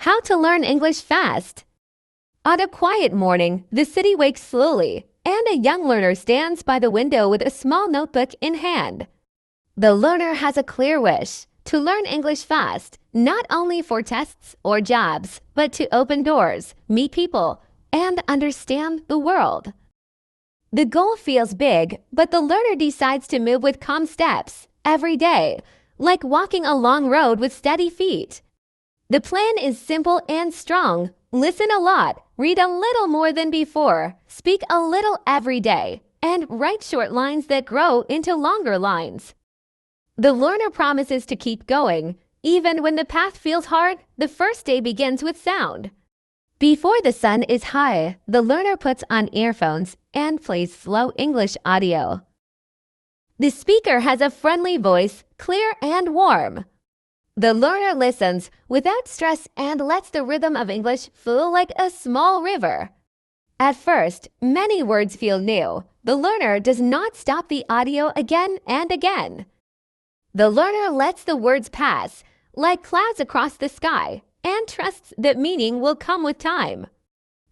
How to learn English fast. On a quiet morning, the city wakes slowly, and a young learner stands by the window with a small notebook in hand. The learner has a clear wish to learn English fast, not only for tests or jobs, but to open doors, meet people, and understand the world. The goal feels big, but the learner decides to move with calm steps every day, like walking a long road with steady feet. The plan is simple and strong. Listen a lot, read a little more than before, speak a little every day, and write short lines that grow into longer lines. The learner promises to keep going. Even when the path feels hard, the first day begins with sound. Before the sun is high, the learner puts on earphones and plays slow English audio. The speaker has a friendly voice, clear and warm. The learner listens without stress and lets the rhythm of English flow like a small river. At first, many words feel new. The learner does not stop the audio again and again. The learner lets the words pass, like clouds across the sky, and trusts that meaning will come with time.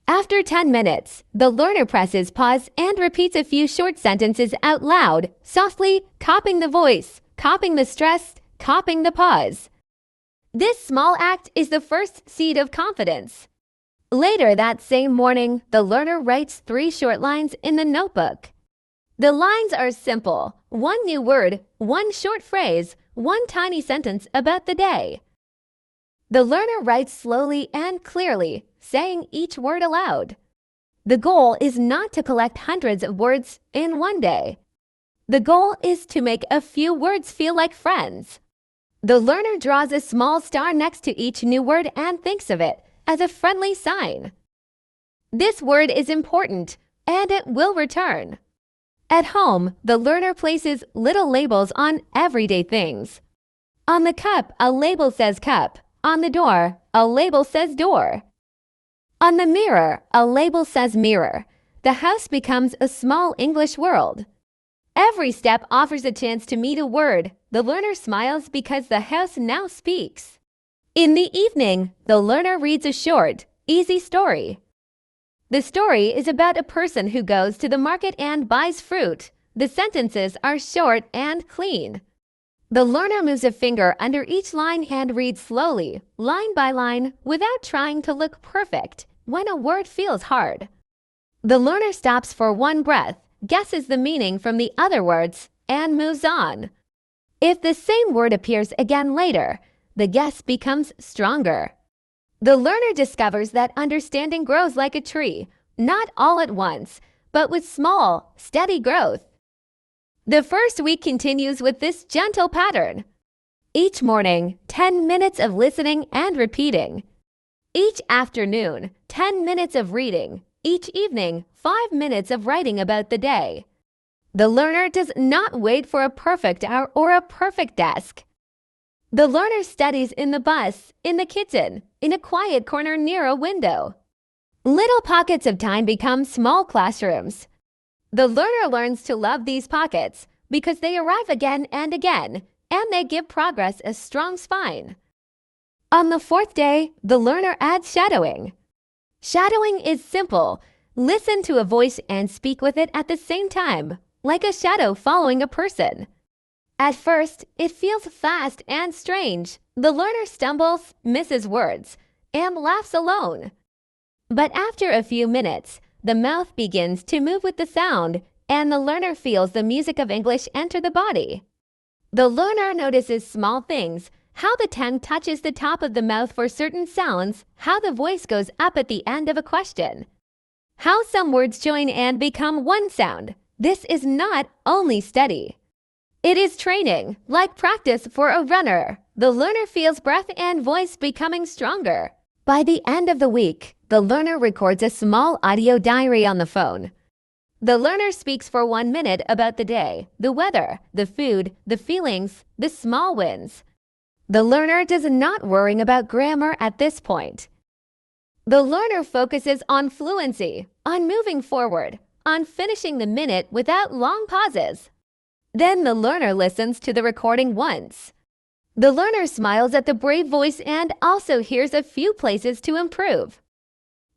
After 10 minutes, the learner presses pause and repeats a few short sentences out loud, softly, copying the voice, copying the stress, copying the pause. This small act is the first seed of confidence. Later that same morning, the learner writes 3 short lines in the notebook. The lines are simple: one new word, one short phrase, one tiny sentence about the day. The learner writes slowly and clearly, saying each word aloud. The goal is not to collect hundreds of words in one day. The goal is to make a few words feel like friends. The learner draws a small star next to each new word and thinks of it as a friendly sign. This word is important, and it will return. At home, the learner places little labels on everyday things. On the cup, a label says cup. On the door, a label says door. On the mirror, a label says mirror. The house becomes a small English world. Every step offers a chance to meet a word. The learner smiles because the house now speaks. In the evening, the learner reads a short, easy story. The story is about a person who goes to the market and buys fruit. The sentences are short and clean. The learner moves a finger under each line and reads slowly, line by line, without trying to look perfect when a word feels hard. The learner stops for one breath, guesses the meaning from the other words, and moves on. If the same word appears again later, the guess becomes stronger. The learner discovers that understanding grows like a tree, not all at once, but with small, steady growth. The first week continues with this gentle pattern. Each morning, 10 minutes of listening and repeating. Each afternoon, 10 minutes of reading. Each evening, 5 minutes of writing about the day. The learner does not wait for a perfect hour or a perfect desk. The learner studies in the bus, in the kitchen, in a quiet corner near a window. Little pockets of time become small classrooms. The learner learns to love these pockets because they arrive again and again, and they give progress a strong spine. On the 4th day, the learner adds shadowing. Shadowing is simple. Listen to a voice and speak with it at the same time, like a shadow following a person. At first, it feels fast and strange. The learner stumbles, misses words, and laughs alone. But after a few minutes, the mouth begins to move with the sound, and the learner feels the music of English enter the body. The learner notices small things, how the tongue touches the top of the mouth for certain sounds, how the voice goes up at the end of a question, how some words join and become one sound. This is not only study. It is training, like practice for a runner. The learner feels breath and voice becoming stronger. By the end of the week, the learner records a small audio diary on the phone. The learner speaks for 1 minute about the day, the weather, the food, the feelings, the small wins. The learner does not worry about grammar at this point. The learner focuses on fluency, on moving forward, on finishing the minute without long pauses. Then the learner listens to the recording once. The learner smiles at the brave voice and also hears a few places to improve.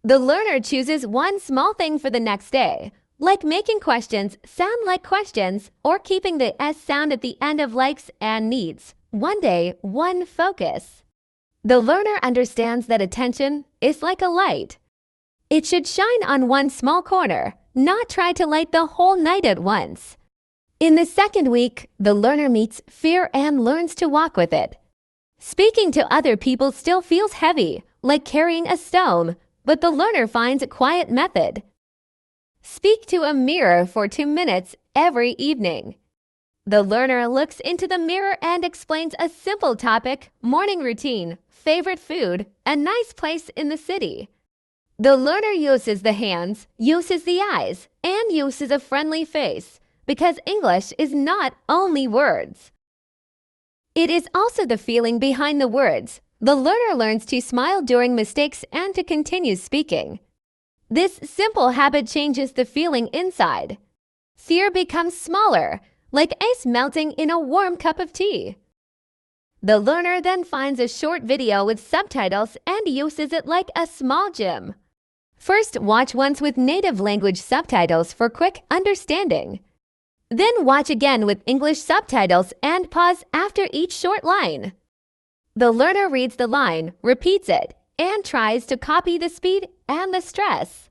The learner chooses one small thing for the next day, like making questions sound like questions or keeping the S sound at the end of likes and needs. One day, one focus. The learner understands that attention is like a light. It should shine on one small corner, not try to light the whole night at once. In the second week, the learner meets fear and learns to walk with it. Speaking to other people still feels heavy, like carrying a stone, but the learner finds a quiet method. Speak to a mirror for 2 minutes every evening. The learner looks into the mirror and explains a simple topic, morning routine, favorite food, a nice place in the city. The learner uses the hands, uses the eyes, and uses a friendly face, because English is not only words. It is also the feeling behind the words. The learner learns to smile during mistakes and to continue speaking. This simple habit changes the feeling inside. Fear becomes smaller, like ice melting in a warm cup of tea. The learner then finds a short video with subtitles and uses it like a small gym. First, watch once with native language subtitles for quick understanding. Then watch again with English subtitles and pause after each short line. The learner reads the line, repeats it, and tries to copy the speed and the stress.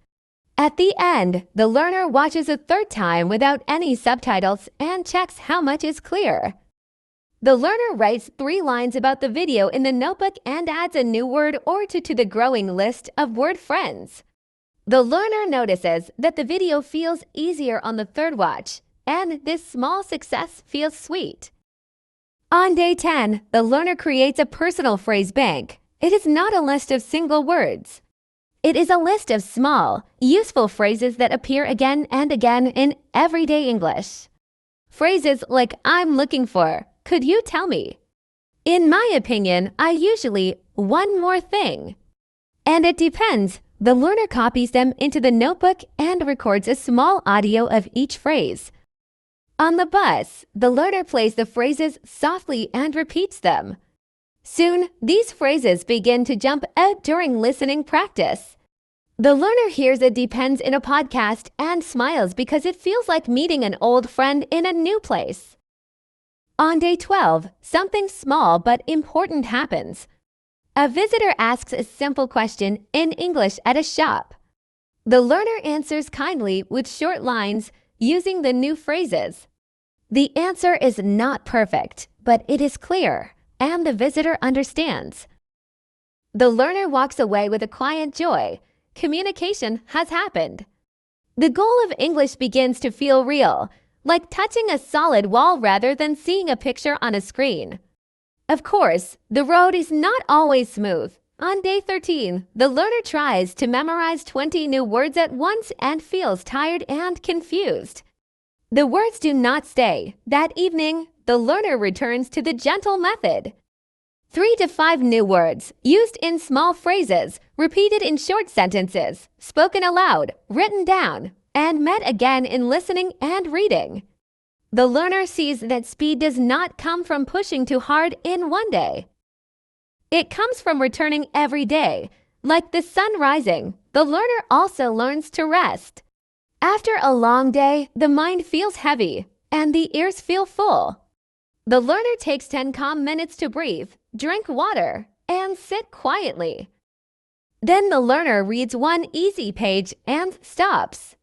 At the end, the learner watches a third time without any subtitles and checks how much is clear. The learner writes 3 lines about the video in the notebook and adds a new word or two to the growing list of word friends. The learner notices that the video feels easier on the third watch, and this small success feels sweet. On day 10, the learner creates a personal phrase bank. It is not a list of single words. It is a list of small, useful phrases that appear again and again in everyday English. Phrases like I'm looking for, could you tell me? In my opinion, I usually one more thing. And it depends. The learner copies them into the notebook and records a small audio of each phrase. On the bus, the learner plays the phrases softly and repeats them. Soon, these phrases begin to jump out during listening practice. The learner hears it depends in a podcast and smiles because it feels like meeting an old friend in a new place. On day 12, something small but important happens. A visitor asks a simple question in English at a shop. The learner answers kindly with short lines using the new phrases. The answer is not perfect, but it is clear, and the visitor understands. The learner walks away with a quiet joy. Communication has happened. The goal of English begins to feel real, like touching a solid wall rather than seeing a picture on a screen. Of course, the road is not always smooth. On day 13, the learner tries to memorize 20 new words at once and feels tired and confused. The words do not stay. That evening, the learner returns to the gentle method. 3 to 5 new words, used in small phrases, repeated in short sentences, spoken aloud, written down, and met again in listening and reading. The learner sees that speed does not come from pushing too hard in one day. It comes from returning every day. Like the sun rising, the learner also learns to rest. After a long day, the mind feels heavy and the ears feel full. The learner takes 10 calm minutes to breathe, drink water, and sit quietly. Then the learner reads one easy page and stops.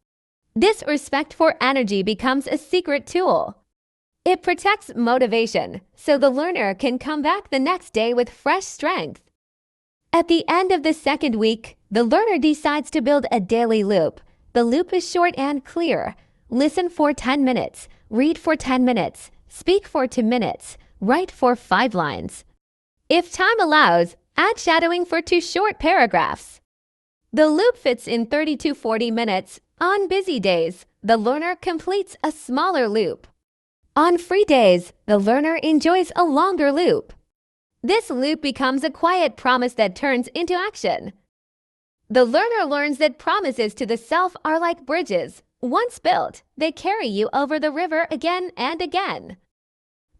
This respect for energy becomes a secret tool. It protects motivation, so the learner can come back the next day with fresh strength. At the end of the second week, the learner decides to build a daily loop. The loop is short and clear. Listen for 10 minutes, read for 10 minutes, speak for 2 minutes, write for 5 lines. If time allows, add shadowing for 2 short paragraphs. The loop fits in 30 to 40 minutes. On busy days, the learner completes a smaller loop. On free days, the learner enjoys a longer loop. This loop becomes a quiet promise that turns into action. The learner learns that promises to the self are like bridges. Once built, they carry you over the river again and again.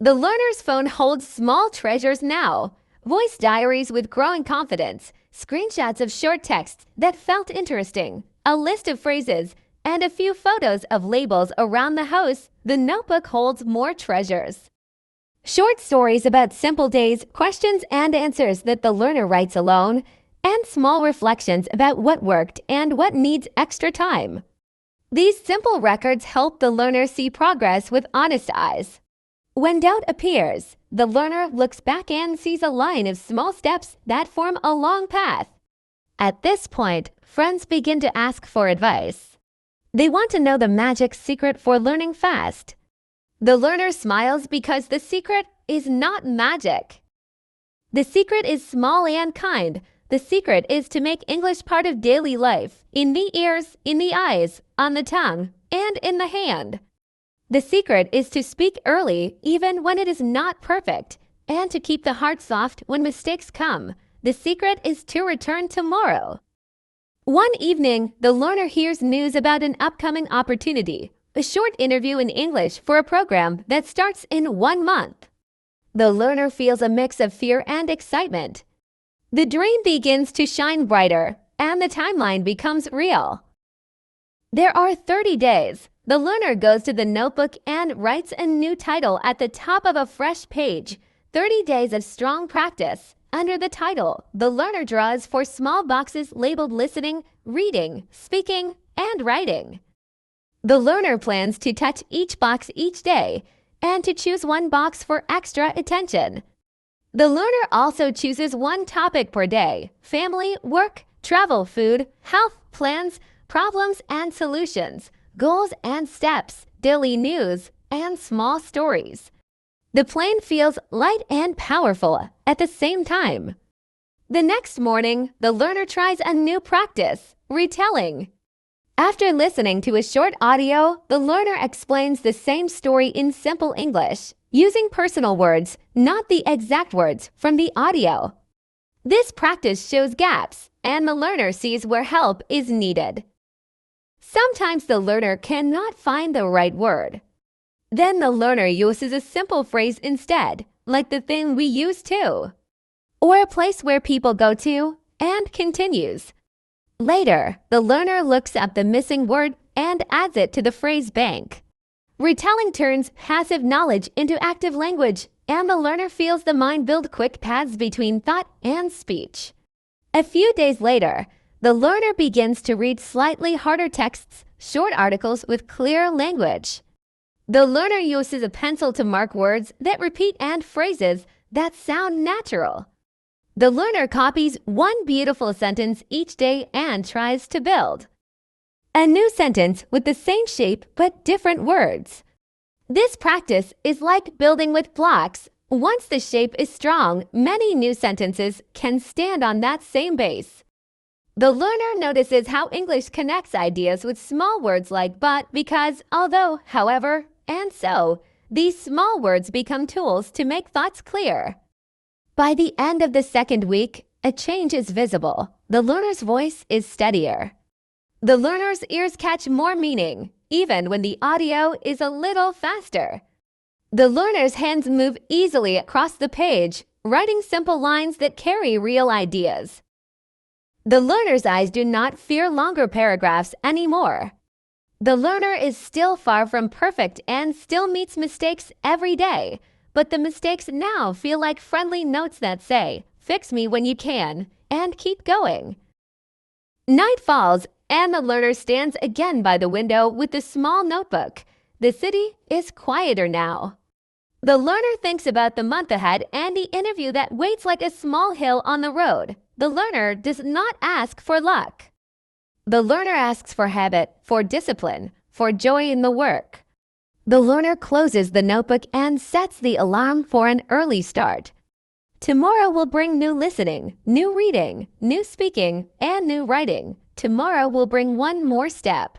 The learner's phone holds small treasures now: voice diaries with growing confidence, screenshots of short texts that felt interesting, a list of phrases, and a few photos of labels around the house. The notebook holds more treasures. Short stories about simple days, questions and answers that the learner writes alone, and small reflections about what worked and what needs extra time. These simple records help the learner see progress with honest eyes. When doubt appears, the learner looks back and sees a line of small steps that form a long path. At this point, friends begin to ask for advice. They want to know the magic secret for learning fast. The learner smiles because the secret is not magic. The secret is small and kind. The secret is to make English part of daily life, in the ears, in the eyes, on the tongue, and in the hand. The secret is to speak early, even when it is not perfect, and to keep the heart soft when mistakes come. The secret is to return tomorrow. One evening, the learner hears news about an upcoming opportunity, a short interview in English for a program that starts in 1 month. The learner feels a mix of fear and excitement. The dream begins to shine brighter, and the timeline becomes real. There are 30 days. The learner goes to the notebook and writes a new title at the top of a fresh page. 30 days of strong practice. Under the title, the learner draws 4 small boxes labeled listening, reading, speaking, and writing. The learner plans to touch each box each day and to choose 1 box for extra attention. The learner also chooses 1 topic per day: family, work, travel, food, health, plans, problems and solutions, goals and steps, daily news, and small stories. The plan feels light and powerful at the same time. The next morning, the learner tries a new practice: retelling. After listening to a short audio, the learner explains the same story in simple English, using personal words, not the exact words from the audio. This practice shows gaps, and the learner sees where help is needed. Sometimes the learner cannot find the right word. Then the learner uses a simple phrase instead, like the thing we use to, or a place where people go to, and continues. Later, the learner looks up the missing word and adds it to the phrase bank. Retelling turns passive knowledge into active language, and the learner feels the mind build quick paths between thought and speech. A few days later, the learner begins to read slightly harder texts, short articles with clear language. The learner uses a pencil to mark words that repeat and phrases that sound natural. The learner copies 1 beautiful sentence each day and tries to build a new sentence with the same shape but different words. This practice is like building with blocks. Once the shape is strong, many new sentences can stand on that same base. The learner notices how English connects ideas with small words like but, because, although, however, and so. These small words become tools to make thoughts clear. By the end of the 2nd week, a change is visible. The learner's voice is steadier. The learner's ears catch more meaning, even when the audio is a little faster. The learner's hands move easily across the page, writing simple lines that carry real ideas. The learner's eyes do not fear longer paragraphs anymore. The learner is still far from perfect and still meets mistakes every day, but the mistakes now feel like friendly notes that say, "Fix me when you can," and keep going. Night falls, and the learner stands again by the window with the small notebook. The city is quieter now. The learner thinks about the month ahead and the interview that waits like a small hill on the road. The learner does not ask for luck. The learner asks for habit, for discipline, for joy in the work. The learner closes the notebook and sets the alarm for an early start. Tomorrow will bring new listening, new reading, new speaking, and new writing. Tomorrow will bring 1 more step.